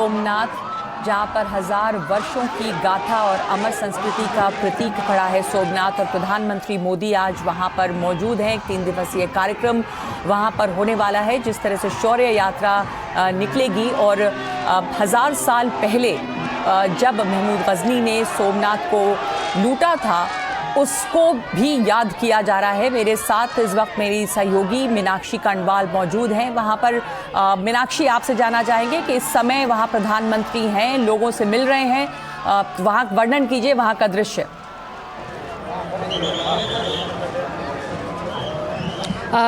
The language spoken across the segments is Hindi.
सोमनाथ, जहां पर हजार वर्षों की गाथा और अमर संस्कृति का प्रतीक खड़ा है सोमनाथ, और प्रधानमंत्री मोदी आज वहां पर मौजूद हैं। 3 दिवसीय कार्यक्रम वहां पर होने वाला है। जिस तरह से शौर्य यात्रा निकलेगी और 1000 साल पहले जब महमूद गजनी ने सोमनाथ को लूटा था उसको भी याद किया जा रहा है। मेरे साथ इस वक्त मेरी सहयोगी मीनाक्षी कर्णवाल मौजूद हैं वहाँ पर। मीनाक्षी, आपसे जानना चाहेंगे कि इस समय वहाँ प्रधानमंत्री हैं, लोगों से मिल रहे हैं, वहाँ वर्णन कीजिए वहाँ का दृश्य।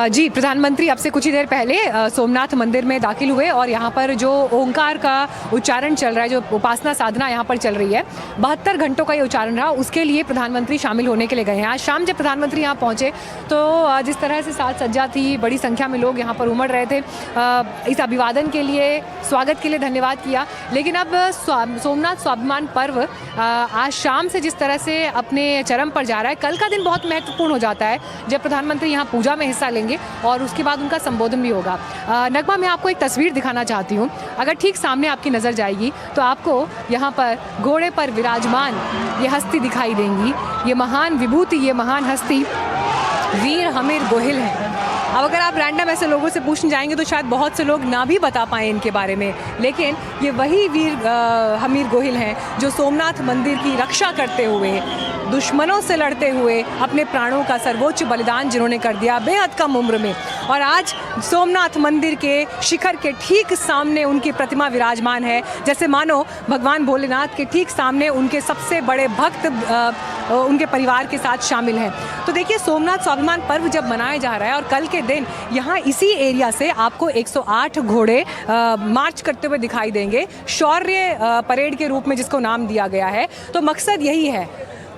जी, प्रधानमंत्री अब से कुछ ही देर पहले सोमनाथ मंदिर में दाखिल हुए और यहाँ पर जो ओंकार का उच्चारण चल रहा है, जो उपासना साधना यहाँ पर चल रही है, 72 घंटों का ये उच्चारण रहा, उसके लिए प्रधानमंत्री शामिल होने के लिए गए हैं। आज शाम जब प्रधानमंत्री यहाँ पहुँचे तो जिस तरह से साज सज्जा थी, बड़ी संख्या में लोग यहाँ पर उमड़ रहे थे। इस अभिवादन के लिए, स्वागत के लिए धन्यवाद किया। लेकिन अब सोमनाथ स्वाभिमान पर्व आज शाम से जिस तरह से अपने चरम पर जा रहा है, कल का दिन बहुत महत्वपूर्ण हो जाता है जब प्रधानमंत्री यहाँ पूजा में हिस्सा लेंगे और उसके बाद उनका संबोधन भी होगा। नगमा, मैं आपको एक तस्वीर दिखाना चाहती हूँ। अगर ठीक सामने आपकी नज़र जाएगी तो आपको यहाँ पर घोड़े पर विराजमान ये हस्ती दिखाई देंगी। ये महान विभूति, ये महान हस्ती वीर हमीर गोहिल हैं। अब अगर आप रैंडम ऐसे लोगों से पूछने जाएंगे तो शायद बहुत से लोग ना भी बता पाएँ इनके बारे में, लेकिन ये वही वीर हमीर गोहिल हैं जो सोमनाथ मंदिर की रक्षा करते हुए, दुश्मनों से लड़ते हुए अपने प्राणों का सर्वोच्च बलिदान जिन्होंने कर दिया बेहद कम उम्र में। और आज सोमनाथ मंदिर के शिखर के ठीक सामने उनकी प्रतिमा विराजमान है, जैसे मानो भगवान भोलेनाथ के ठीक सामने उनके सबसे बड़े भक्त उनके परिवार के साथ शामिल हैं। तो देखिए, सोमनाथ स्वाभिमान पर्व जब मनाया जा रहा है और कल के दिन यहाँ इसी एरिया से आपको 108 घोड़े मार्च करते हुए दिखाई देंगे, शौर्य परेड के रूप में जिसको नाम दिया गया है। तो मकसद यही है,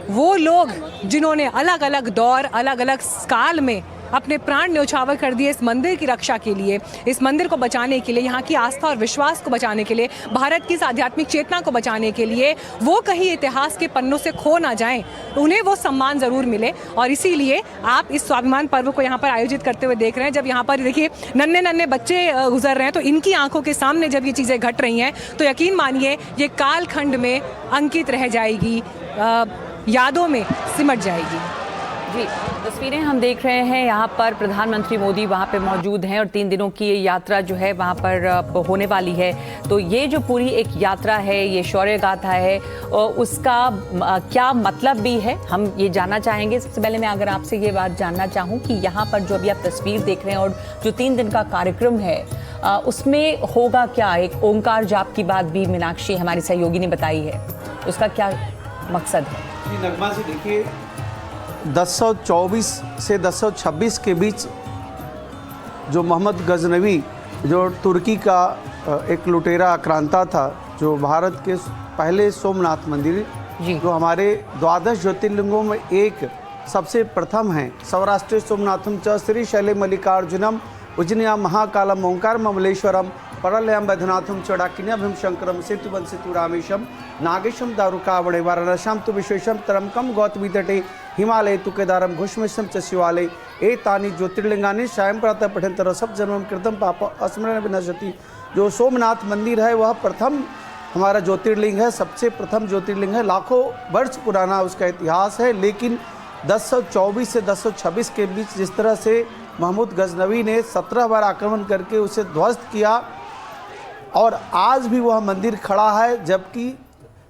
वो लोग जिन्होंने अलग अलग दौर, अलग अलग काल में अपने प्राण न्यौछावर कर दिए इस मंदिर की रक्षा के लिए, इस मंदिर को बचाने के लिए, यहाँ की आस्था और विश्वास को बचाने के लिए, भारत की इस आध्यात्मिक चेतना को बचाने के लिए, वो कहीं इतिहास के पन्नों से खो ना जाएं, उन्हें वो सम्मान ज़रूर मिले। और इसीलिए आप इस स्वाभिमान पर्व को यहाँ पर आयोजित करते हुए देख रहे हैं। जब यहाँ पर देखिए नन्हे नन्हे बच्चे गुजर रहे हैं तो इनकी आंखों के सामने जब ये चीज़ें घट रही हैं तो यकीन मानिए ये कालखंड में अंकित रह जाएगी, यादों में सिमट जाएगी। जी, तस्वीरें हम देख रहे हैं। यहाँ पर प्रधानमंत्री मोदी वहाँ पे मौजूद हैं और 3 दिनों की ये यात्रा जो है वहाँ पर होने वाली है। तो ये जो पूरी एक यात्रा है, ये शौर्य गाथा है, और उसका क्या मतलब भी है, हम ये जानना चाहेंगे। सबसे पहले मैं अगर आपसे ये बात जानना चाहूँ कि यहाँ पर जो अभी आप तस्वीर देख रहे हैं और जो 3 दिन का कार्यक्रम है उसमें होगा क्या? एक ओंकार जाप की बात भी मीनाक्षी हमारी सहयोगी ने बताई है, उसका क्या मकसद है? जी नगमा जी, देखिए 1024 से 1026 के बीच जो मोहम्मद गजनवी, जो तुर्की का एक लुटेरा आक्रांता था, जो भारत के पहले सोमनाथ मंदिर, जो हमारे 12 ज्योतिर्लिंगों में एक सबसे प्रथम है, सौराष्ट्र सोमनाथम च श्री शैले मल्लिकार्जुनम उज्जैनिया महाकालम ओंकार ममलेश्वरम परलयम वैद्यनाथम चौड़ाकिन्याभीम शंकरम सेतुवन सेतु रामेशम नागेशम दारुकावणे वाराणस्याम तु विश्वेशम तरमकम गौतमी तटे हिमालय तु केदारम घोषमेशम च शिवालय एतानि ज्योतिर्लिंगानि सायं प्रातः पठन्तर सब जन्मम कृतम पाप अस्मरण विनश्यति। जो सोमनाथ मंदिर है वह प्रथम हमारा ज्योतिर्लिंग है, सबसे प्रथम ज्योतिर्लिंग है, लाखों वर्ष पुराना उसका इतिहास है। लेकिन 1024 से 1026 के बीच जिस तरह से महमूद गजनवी ने 17 बार आक्रमण करके उसे ध्वस्त किया और आज भी वह मंदिर खड़ा है, जबकि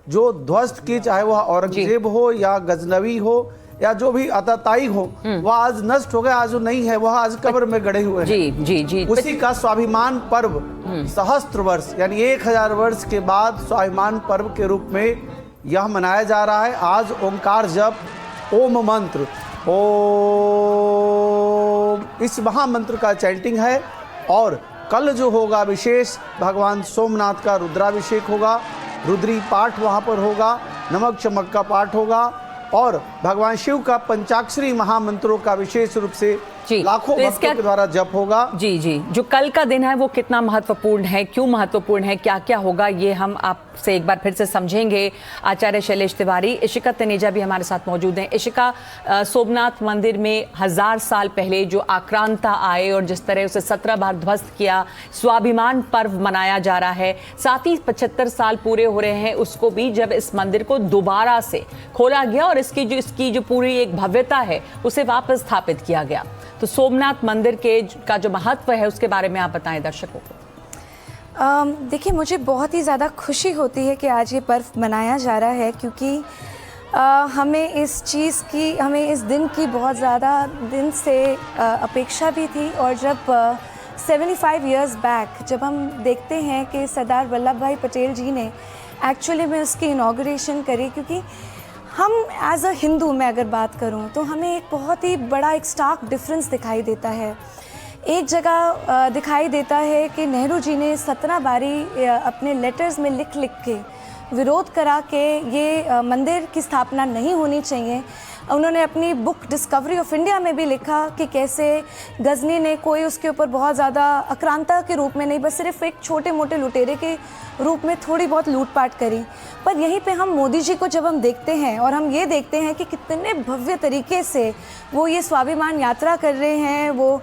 जो ध्वस्त की, चाहे वह औरंगजेब हो या गजनवी हो या जो भी अताताई हो, वह आज नष्ट हो गया, आज वो नहीं है, वह आज कब्र में गड़े हुए हैं। जी जी जी, उसी का स्वाभिमान पर्व सहस्त्र वर्ष यानी 1000 वर्ष के बाद स्वाभिमान पर्व के रूप में यह मनाया जा रहा है। आज ओंकार जप, ओम मंत्र, ओम, इस महामंत्र का चैंटिंग है। और कल जो होगा विशेष, भगवान सोमनाथ का रुद्राभिषेक होगा, रुद्री पाठ वहाँ पर होगा, नमक चमक का पाठ होगा और भगवान शिव का पंचाक्षरी महामंत्रों का विशेष रूप से जी, लाखों तो भक्तों के द्वारा जप होगा। जी जी, जो कल का दिन है वो कितना महत्वपूर्ण है, क्यों महत्वपूर्ण है, क्या क्या होगा, ये हम आपसे एक बार फिर से समझेंगे। आचार्य शैलेश तिवारी, इशिका तनेजा भी हमारे साथ मौजूद हैं। इशिका, सोमनाथ मंदिर में 1000 साल पहले जो आक्रांता आए और जिस तरह उसे 17 बार ध्वस्त किया, स्वाभिमान पर्व मनाया जा रहा है, साथ ही 75 साल पूरे हो रहे हैं उसको भी, जब इस मंदिर को दोबारा से खोला गया और इसकी जो पूरी एक भव्यता है उसे वापस स्थापित किया गया। तो सोमनाथ मंदिर का जो महत्व है उसके बारे में आप बताएं दर्शकों को। देखिए, मुझे बहुत ही ज़्यादा खुशी होती है कि आज ये पर्व मनाया जा रहा है, क्योंकि हमें इस दिन की बहुत ज़्यादा दिन से अपेक्षा भी थी। और जब 75 इयर्स बैक जब हम देखते हैं कि सरदार वल्लभ भाई पटेल जी ने एक्चुअली में उसकी इनॉग्रेशन करी, क्योंकि हम एज अ हिंदू मैं अगर बात करूं तो हमें एक बहुत ही बड़ा एक स्टार्क डिफरेंस दिखाई देता है। एक जगह दिखाई देता है कि नेहरू जी ने 17 बारी अपने लेटर्स में लिख के विरोध करा के ये मंदिर की स्थापना नहीं होनी चाहिए। उन्होंने अपनी बुक डिस्कवरी ऑफ इंडिया में भी लिखा कि कैसे गजनी ने कोई उसके ऊपर बहुत ज़्यादा आक्रांता के रूप में नहीं, बस सिर्फ एक छोटे मोटे लुटेरे के रूप में थोड़ी बहुत लूटपाट करी। पर यहीं पे हम मोदी जी को जब हम देखते हैं और हम ये देखते हैं कि कितने भव्य तरीके से वो ये स्वाभिमान यात्रा कर रहे हैं, वो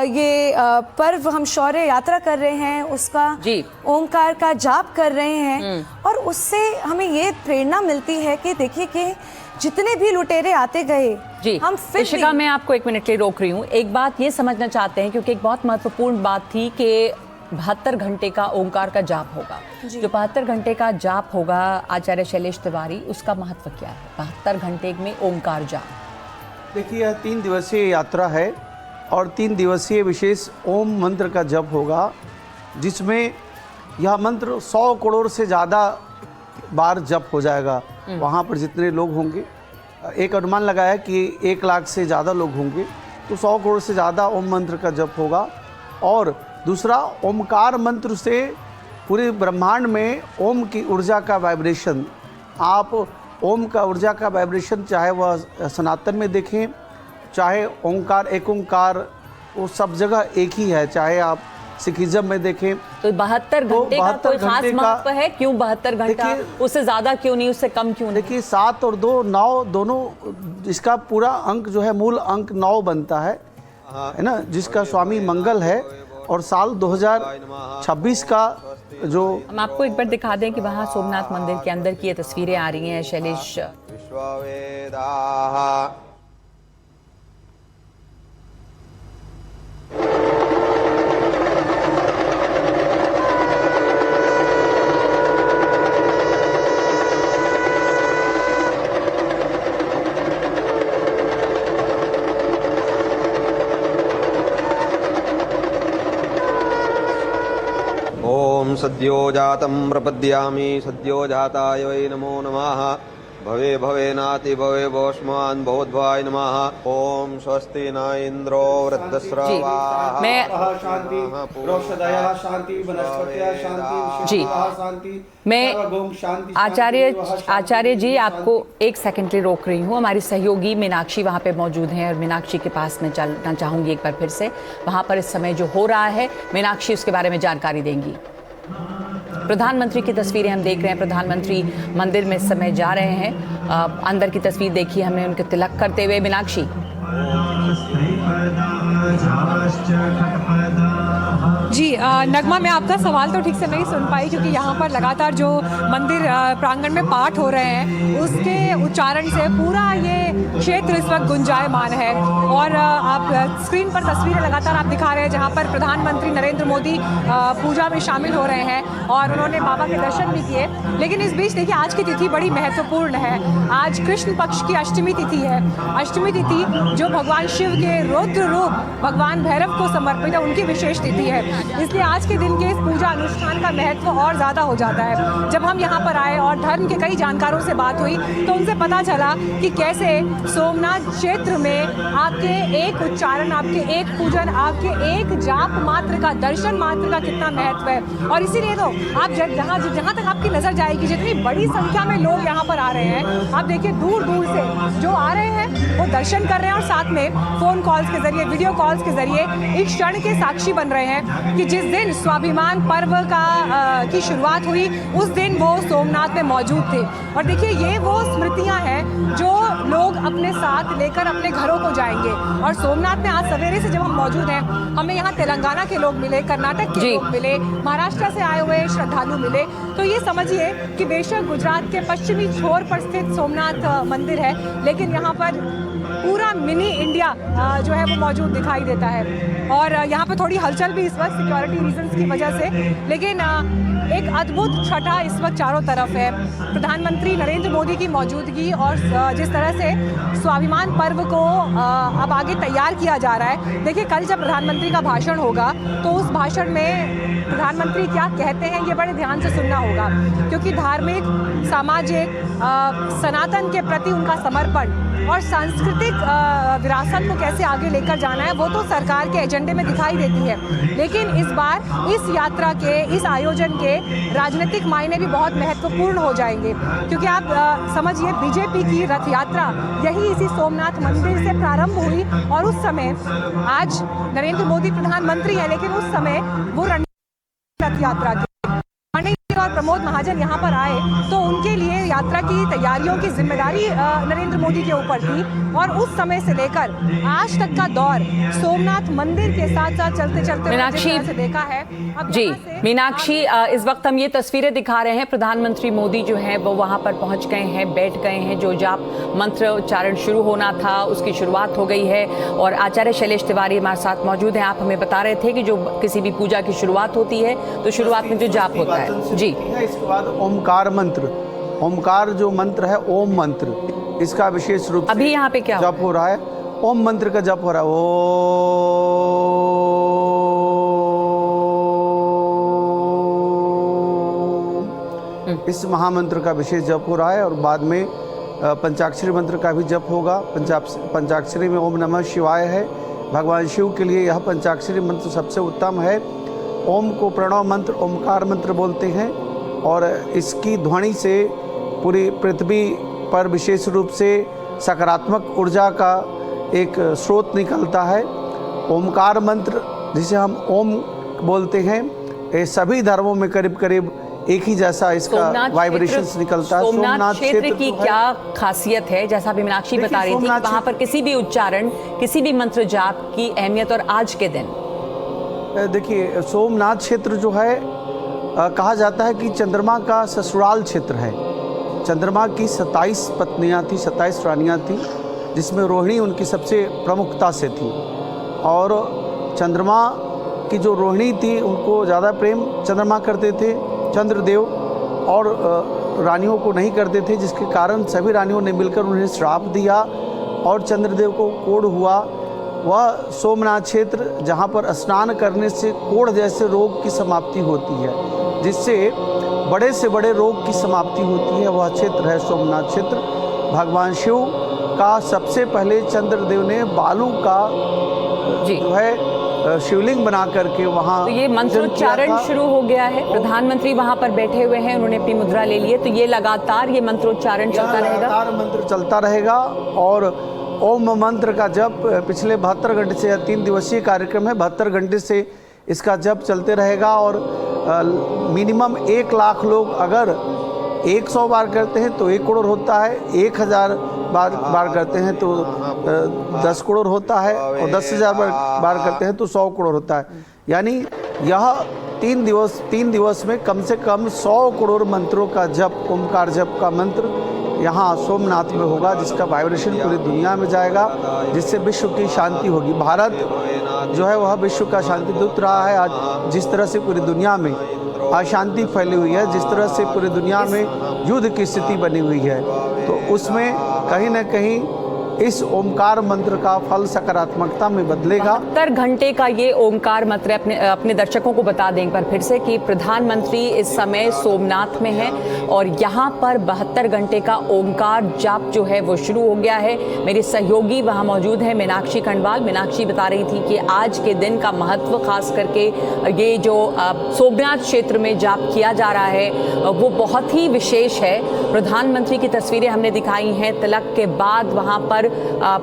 ये पर्व हम शौर्य यात्रा कर रहे हैं, उसका ओंकार का जाप कर रहे हैं, और उससे हमें ये प्रेरणा मिलती है कि देखिए कि जितने भी लुटेरे आते गए, हम फिर इशिका, मैं आपको एक मिनट के लिए रोक रही हूँ। एक बात ये समझना चाहते हैं, क्योंकि एक बहुत महत्वपूर्ण बात थी कि 72 घंटे का ओंकार का जाप होगा। जो 72 घंटे का जाप होगा आचार्य शैलेश तिवारी, उसका महत्व क्या है 72 घंटे में ओंकार जाप? देखिए, यह 3 दिवसीय यात्रा है और 3 दिवसीय विशेष ओम मंत्र का जप होगा, जिसमें यह मंत्र 100 करोड़ से ज़्यादा बार जप हो जाएगा। वहाँ पर जितने लोग होंगे, एक अनुमान लगाया कि 1 लाख से ज़्यादा लोग होंगे, तो 100 करोड़ से ज़्यादा ओम मंत्र का जप होगा। और दूसरा, ओमकार मंत्र से पूरे ब्रह्मांड में ओम की ऊर्जा का वाइब्रेशन, आप ओम का ऊर्जा का वाइब्रेशन चाहे वह सनातन में देखें, चाहे ओंकार एक ओंकार वो सब जगह एक ही है, चाहे आप सिखिज्म में देखें। तो 72 घंटे का कोई खास महत्व है? क्यों 72 घंटा, उससे ज़्यादा क्यों नहीं, उससे कम क्यों नहीं? देखिए, 7 और 2 9 दोनों, इसका पूरा अंक जो है मूल अंक 9 बनता है ना, जिसका स्वामी मंगल है। और साल 2026 का जो हम आपको एक बार दिखा दें कि वहाँ सोमनाथ मंदिर के अंदर की ये तस्वीरें आ रही हैं। शैलेश, ओम सद्यो जातं प्रपद्यामि, सद्यो जाताय वै नमो नमः। भवे भवेनाति भवे भोष्मान् भवद्भाय नमः। ओम स्वस्ति न इंद्रो वृद्धश्रवाः। मैं आचार्य जी आपको एक सेकंड के लिए रोक रही हूँ। हमारी सहयोगी मीनाक्षी वहाँ पे मौजूद हैं और मीनाक्षी के पास मैं चलना चाहूँगी एक बार फिर से। वहाँ पर इस समय जो हो रहा है, मीनाक्षी उसके बारे में जानकारी देंगी। प्रधानमंत्री की तस्वीरें हम देख रहे हैं। प्रधानमंत्री मंदिर में इस समय जा रहे हैं। अंदर की तस्वीर देखी हमने उनके तिलक करते हुए। मीनाक्षी, जी नगमा, मैं आपका सवाल तो ठीक से नहीं सुन पाई, क्योंकि यहाँ पर लगातार जो मंदिर प्रांगण में पाठ हो रहे हैं उसके उच्चारण से पूरा ये क्षेत्र इस वक्त गुंजायमान है। और आप स्क्रीन पर तस्वीरें लगातार आप दिखा रहे हैं जहाँ पर प्रधानमंत्री नरेंद्र मोदी पूजा में शामिल हो रहे हैं और उन्होंने बाबा के दर्शन भी किए। लेकिन इस बीच देखिए, आज की तिथि बड़ी महत्वपूर्ण है। आज कृष्ण पक्ष की अष्टमी तिथि है। अष्टमी तिथि जो भगवान शिव के रौद्र रूप भगवान भैरव को समर्पित है, उनकी विशेष तिथि है। इसलिए आज के दिन के इस पूजा अनुष्ठान का महत्व और ज़्यादा हो जाता है। जब हम यहाँ पर आए और धर्म के कई जानकारों से बात हुई तो उनसे पता चला कि कैसे सोमनाथ क्षेत्र में आपके एक उच्चारण, आपके एक पूजन, आपके एक जाप मात्र का, दर्शन मात्र का कितना महत्व है। और इसीलिए तो आप जहाँ तक आपकी नज़र जाएगी, जितनी बड़ी संख्या में लोग यहाँ पर आ रहे हैं, आप देखिए दूर दूर से जो आ रहे हैं वो दर्शन कर रहे हैं और साथ में फ़ोन कॉल्स के ज़रिए, वीडियो कॉल्स के ज़रिए इस क्षण के साक्षी बन रहे हैं कि जिस दिन स्वाभिमान पर्व की शुरुआत हुई उस दिन वो सोमनाथ में मौजूद थे। और देखिए, ये वो स्मृतियाँ हैं जो लोग अपने साथ लेकर अपने घरों को जाएंगे। और सोमनाथ में आज सवेरे से जब हम मौजूद हैं, हमें यहाँ तेलंगाना के लोग मिले, कर्नाटक के लोग मिले, महाराष्ट्र से आए हुए श्रद्धालु मिले। तो ये समझिए कि बेशक गुजरात के पश्चिमी छोर पर स्थित सोमनाथ मंदिर है, लेकिन यहाँ पर पूरा मिनी इंडिया जो है वो मौजूद दिखाई देता है। और यहाँ पे थोड़ी हलचल भी इस वक्त सिक्योरिटी रीजंस की वजह से, लेकिन एक अद्भुत छठा इस वक्त चारों तरफ है। प्रधानमंत्री नरेंद्र मोदी की मौजूदगी और जिस तरह से स्वाभिमान पर्व को अब आगे तैयार किया जा रहा है। देखिए, कल जब प्रधानमंत्री का भाषण होगा तो उस भाषण में प्रधानमंत्री क्या कहते हैं ये बड़े ध्यान से सुनना होगा, क्योंकि धार्मिक, सामाजिक, सनातन के प्रति उनका समर्पण और सांस्कृतिक विरासत को कैसे आगे लेकर जाना है वो तो सरकार के एजेंडे में दिखाई देती है। लेकिन इस बार इस यात्रा के, इस आयोजन के राजनीतिक मायने भी बहुत महत्वपूर्ण हो जाएंगे, क्योंकि आप समझिए बीजेपी की रथ यात्रा यही इसी सोमनाथ मंदिर से प्रारंभ हुई। और उस समय, आज नरेंद्र मोदी प्रधानमंत्री है, लेकिन उस समय वो रथ यात्रा के और प्रमोद महाजन यहाँ पर आए तो उनके लिए यात्रा की तैयारियों की जिम्मेदारी नरेंद्र मोदी के ऊपर थी। और उस समय से लेकर आज तक का दौर सोमनाथ मंदिर के साथ साथ चलते चलते मीनाक्षी से देखा है। अब जी मीनाक्षी, इस वक्त हम ये तस्वीरें दिखा रहे हैं, प्रधानमंत्री मोदी जो है वो वहाँ पर पहुँच गए हैं, बैठ गए हैं। जो जाप मंत्र उच्चारण शुरू होना था उसकी शुरुआत हो गई है और आचार्य शैलेश तिवारी हमारे साथ मौजूद हैं। आप हमें बता रहे थे कि जो किसी भी पूजा की शुरुआत होती है तो शुरुआत में जो जाप होता है जी, इसके बाद ओमकार मंत्र, ओमकार जो मंत्र है, ओम मंत्र, इसका विशेष रूप से अभी यहाँ पे क्या जप हो रहा है। ओम मंत्र का जप हो रहा है। इस महामंत्र का विशेष जप हो रहा है और बाद में पंचाक्षरी मंत्र का भी जप होगा। पंचाक्षरी में ओम नमः शिवाय है। भगवान शिव के लिए यह पंचाक्षरी मंत्र सबसे उत्तम है। ओम को प्रणव मंत्र, ओमकार मंत्र बोलते हैं और इसकी ध्वनि से पूरी पृथ्वी पर विशेष रूप से सकारात्मक ऊर्जा का एक स्रोत निकलता है। ओमकार मंत्र जिसे हम ओम बोलते हैं, ये सभी धर्मों में करीब करीब एक ही जैसा इसका वाइब्रेशंस निकलता है। सोमनाथ क्षेत्र की क्या खासियत है, जैसा अभी मीनाक्षी बता रही थी, वहाँ पर किसी भी उच्चारण, किसी भी मंत्र जाप की अहमियत और आज के दिन? देखिए, सोमनाथ क्षेत्र जो है कहा जाता है कि चंद्रमा का ससुराल क्षेत्र है। चंद्रमा की 27 पत्नियां थी, 27 रानियां थी, जिसमें रोहिणी उनकी सबसे प्रमुखता से थी। और चंद्रमा की जो रोहिणी थी उनको ज़्यादा प्रेम चंद्रमा करते थे, चंद्रदेव, और रानियों को नहीं करते थे, जिसके कारण सभी रानियों ने मिलकर उन्हें श्राप दिया और चंद्रदेव को कोढ़ हुआ। वह सोमनाथ क्षेत्र जहाँ पर स्नान करने से कोढ़ जैसे रोग की समाप्ति होती है, जिससे बड़े से बड़े रोग की समाप्ति होती है, वह क्षेत्र है सोमनाथ क्षेत्र। भगवान शिव का सबसे पहले चंद्रदेव ने बालू का जो है शिवलिंग बना करके वहाँ, तो ये मंत्रोच्चारण शुरू हो गया है। प्रधानमंत्री वहाँ पर बैठे हुए हैं, उन्होंने अपनी मुद्रा ले ली है, तो ये लगातार ये मंत्रोच्चारण चलता रहेगा, लगातार मंत्र चलता रहेगा। और ओम मंत्र का जप पिछले 72 घंटे से, 3 दिवसीय कार्यक्रम है, 72 घंटे से इसका जप चलते रहेगा। और मिनिमम 1 लाख लोग अगर 100 बार करते हैं तो 1 करोड़ होता है, 1000 बार करते हैं तो 10 करोड़ होता है, और 10,000 बार करते हैं तो 100 करोड़ होता है। यानी यह 3 दिवस में कम से कम 100 करोड़ मंत्रों का जप, ओमकार जप का मंत्र यहाँ सोमनाथ में होगा, जिसका वाइब्रेशन पूरी दुनिया में जाएगा, जिससे विश्व की शांति होगी। भारत जो है वह विश्व का शांति दूत रहा है। आज जिस तरह से पूरी दुनिया में अशांति फैली हुई है, जिस तरह से पूरी दुनिया में युद्ध की स्थिति बनी हुई है, तो उसमें कहीं न कहीं इस ओमकार मंत्र का फल सकारात्मकता में बदलेगा। 72 घंटे का ये ओमकार मंत्र अपने दर्शकों को बता दें एक बार फिर से कि प्रधानमंत्री इस समय सोमनाथ में हैं और यहाँ पर 72 घंटे का ओमकार जाप जो है वो शुरू हो गया है। मेरी सहयोगी वहाँ मौजूद है मीनाक्षी खंडवाल। मीनाक्षी बता रही थी कि आज के दिन का महत्व खास करके ये जो सोमनाथ क्षेत्र में जाप किया जा रहा है वो बहुत ही विशेष है। प्रधानमंत्री की तस्वीरें हमने दिखाई हैं, तिलक के बाद वहाँ पर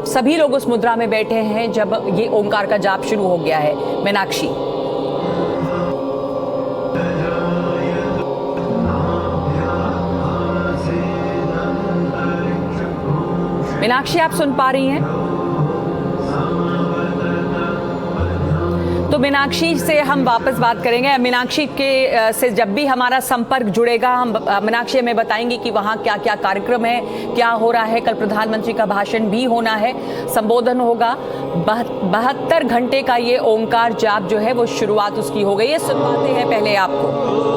सभी लोग उस मुद्रा में बैठे हैं जब ये ओंकार का जाप शुरू हो गया है। मीनाक्षी। मीनाक्षी, आप सुन पा रही हैं? तो मीनाक्षी से हम वापस बात करेंगे। मीनाक्षी के से जब भी हमारा संपर्क जुड़ेगा, हम मीनाक्षी हमें बताएंगी कि वहाँ क्या क्या कार्यक्रम है, क्या हो रहा है। कल प्रधानमंत्री का भाषण भी होना है, संबोधन होगा। 72 घंटे का ये ओंकार जाप जो है वो शुरुआत उसकी हो गई है। सुनवाते हैं पहले आपको।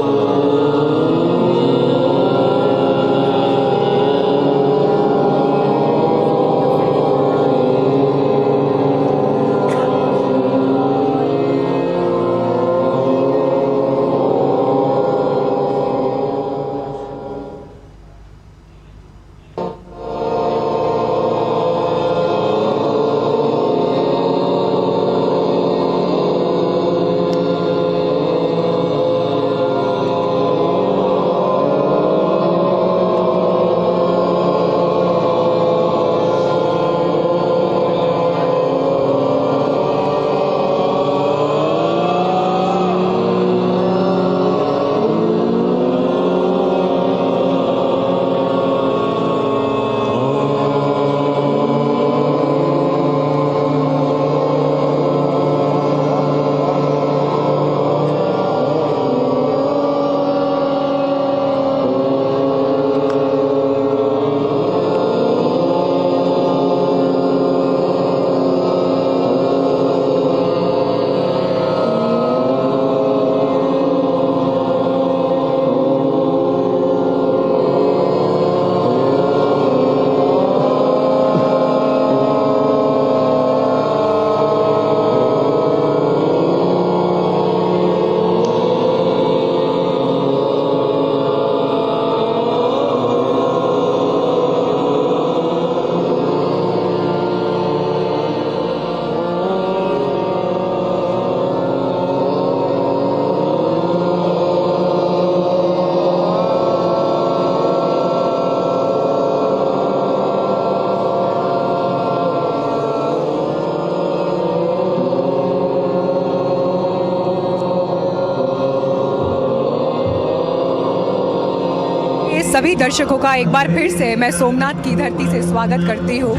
सभी दर्शकों का एक बार फिर से मैं सोमनाथ की धरती से स्वागत करती हूँ।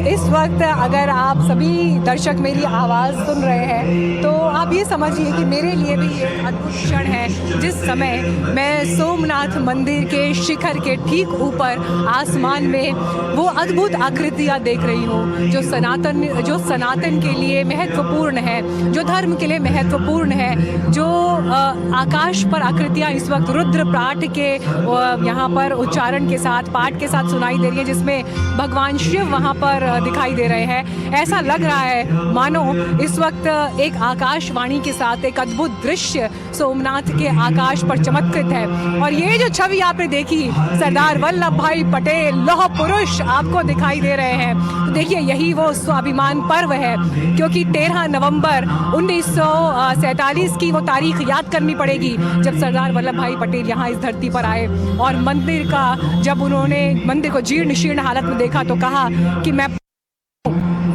इस वक्त अगर आप सभी दर्शक मेरी आवाज़ सुन रहे हैं तो आप ये समझिए कि मेरे लिए भी एक अद्भुत क्षण है जिस समय मैं सोमनाथ मंदिर के शिखर के ठीक ऊपर आसमान में वो अद्भुत आकृतियाँ देख रही हूँ जो सनातन के लिए महत्वपूर्ण है, जो धर्म के लिए महत्वपूर्ण है। जो आकाश पर आकृतियाँ इस वक्त रुद्र पाठ के यहाँ पर उच्चारण के साथ, पाठ के साथ सुनाई दे रही है, जिसमें भगवान शिव वहाँ पर दिखाई दे रहे हैं। ऐसा लग रहा है मानो इस वक्त एक आकाशवाणी के साथ एक अद्भुत दृश्य सोमनाथ के आकाश पर चमत्कृत है। और ये जो छवि आपने देखी, सरदार वल्लभ भाई पटेल लौह पुरुष आपको दिखाई दे रहे हैं। तो देखिए यही वो स्वाभिमान पर्व है, क्योंकि 13 नवंबर 1947 की वो तारीख याद करनी पड़ेगी जब सरदार वल्लभ भाई पटेल यहाँ इस धरती पर आए और मंदिर का जब उन्होंने मंदिर को जीर्ण शीर्ण हालत में देखा तो कहा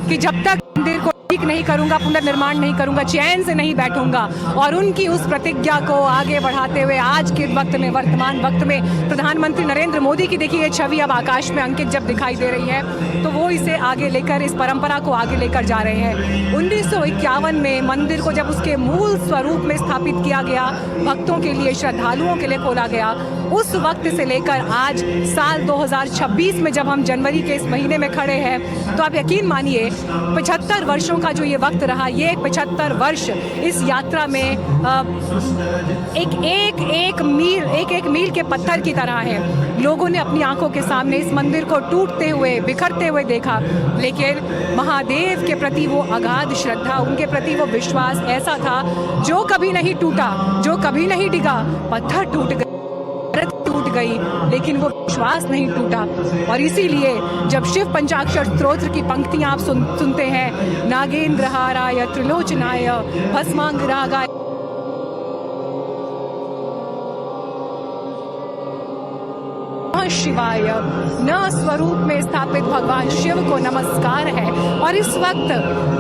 कि जब तक मंदिर को ठीक नहीं करूंगा, पुनर्निर्माण नहीं करूंगा, चैन से नहीं बैठूंगा। और उनकी उस प्रतिज्ञा को आगे बढ़ाते हुए आज के वक्त में, वर्तमान वक्त में प्रधानमंत्री नरेंद्र मोदी की देखिए ये छवि अब आकाश में अंकित जब दिखाई दे रही है तो वो इसे आगे लेकर, इस परंपरा को आगे लेकर जा रहे हैं। 1951 में मंदिर को जब उसके मूल स्वरूप में स्थापित किया गया, भक्तों के लिए, श्रद्धालुओं के लिए खोला गया, उस वक्त से लेकर आज साल 2026 में जब हम जनवरी के इस महीने में खड़े हैं तो आप यकीन मानिए 75 वर्षों का जो ये वक्त रहा, ये 75 वर्ष इस यात्रा में एक मील के पत्थर की तरह है। लोगों ने अपनी आंखों के सामने इस मंदिर को टूटते हुए, बिखरते हुए देखा, लेकिन महादेव के प्रति वो अगाध श्रद्धा, उनके प्रति वो विश्वास ऐसा था जो कभी नहीं टूटा, जो कभी नहीं डिगा। पत्थर टूट गई लेकिन वो विश्वास नहीं टूटा। और इसीलिए जब शिव पंचाक्षर स्तोत्र की पंक्तियां आप सुनते हैं, नागेंद्रहाराय त्रिलोचनाय भस्मांगरागाय, शिवाय, न स्वरूप में स्थापित भगवान शिव को नमस्कार है। और इस वक्त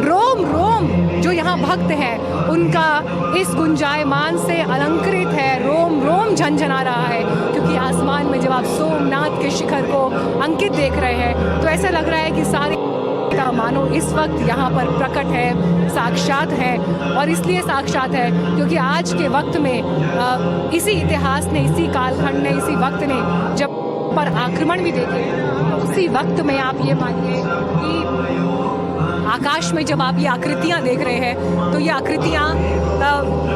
रोम रोम जो यहाँ भक्त हैं उनका इस गुंजायमान से अलंकृत है, रोम रोम झनझना रहा है, क्योंकि आसमान में जब आप सोमनाथ के शिखर को अंकित देख रहे हैं तो ऐसा लग रहा है कि सारे का मानो इस वक्त यहाँ पर प्रकट है, साक्षात है। और इसलिए साक्षात है क्योंकि आज के वक्त में इसी इतिहास ने, इसी कालखंड ने, इसी वक्त ने जब पर आक्रमण भी देखे, उसी वक्त में आप ये मानिए कि आकाश में जब आप ये आकृतियाँ देख रहे हैं तो ये आकृतियाँ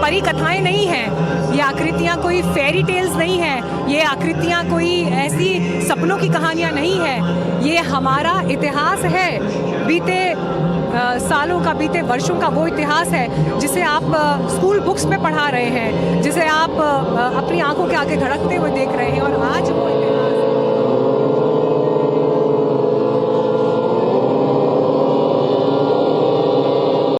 परी कथाएं नहीं हैं, ये आकृतियाँ कोई फेरी टेल्स नहीं हैं, ये आकृतियाँ कोई ऐसी सपनों की कहानियाँ नहीं हैं, ये हमारा इतिहास है, बीते सालों का, बीते वर्षों का वो इतिहास है जिसे आप स्कूल बुक्स में पढ़ा रहे हैं, जिसे आप अपनी आंखों के आगे धड़कते हुए देख रहे हैं। और आज वो इतिहास